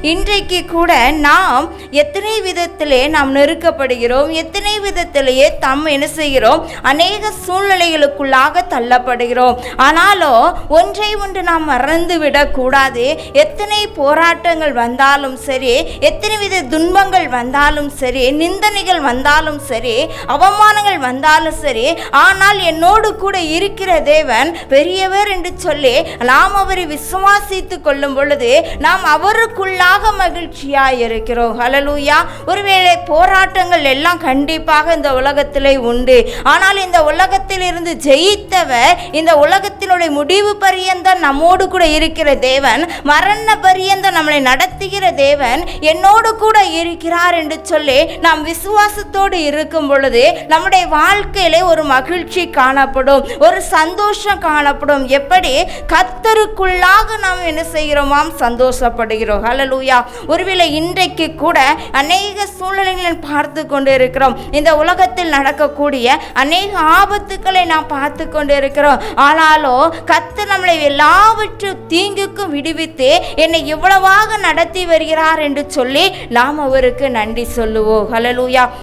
இன்றைக்கு கூட நாம் எத்தனை விதத்திலே நாம் நெருக்கப்படுகிறோம், எத்தனை விதத்திலேயே என்ன செய்கிறோம், அநேக சூழ்நிலைகளுக்குள்ளாக தள்ளப்படுகிறோம். ஆனாலும் ஒன்றை ஒன்று நாம் மறந்துவிடக் கூடாது. எத்தனை போராட்டங்கள் வந்தாலும் சரி, எத்தனை வித துன்பங்கள் வந்தாலும் சரி, நிந்தனைகள் வந்தாலும் சரி, அவமானங்கள் வந்தாலும் சரி, ஆனால் என்னோடு கூட இருக்கிற தேவன் பெரியவர் என்று சொல்லி நாம் அவரை விசுவாசித்து கொள்ளும் பொழுது நாம் அவருக்குள்ளாக மகிழ்ச்சியாய் இருக்கிறோம். ஹல்லேலூயா. ஒருவேளை போராட்டங்கள் எல்லாம் கண்டிப்பாக இந்த உலகத்திலே உண்டு. ஆனால் இந்த உலகத்தில் இருந்து ஜெயித்தவர் இந்த உலகத்தினுடைய முடிவு பரியந்தம் நம்மோடு கூட இருக்கிற தேவன், மரண பரியந்தம் நம்மளை நடத்துகிற தேவன் என்னோடு கூட இருக்கிறார் என்று சொல்லி நாம் விசுவாசத்தோடு இருக்கும் பொழுது நம்முடைய வாழ்க்கையிலே ஒரு மகிழ்ச்சி காணப்படும், ஒரு சந்தோஷம் காணப்படும். எப்படி? கர்த்தருக்குள்ளாக நாம் என்ன செய்கிறோமாம், சந்தோஷப்படுகிறோம். ஹல்லேலூயா. ஒருவேளை இன்றைக்கு கூட அநேக சூழ்நிலைகளை பார்த்து கொண்டு இருக்கிறோம். இந்த உலகத்தில் நடக்கக்கூடிய அநேக ஆபத்துக்களை நாம் பார்த்து கொண்டு இருக்கிறோம். ஆனாலும் கர்த்தர் நம்மளை எல்லாவற்றும் தீங்குக்கும் விடுவித்து என்னை இவ்வளவாக நடத்தி வருகிறார் என்று சொல்லி நாம் அவருக்கு நன்றி சொல்லுவோம். ஹல்லேலூயா.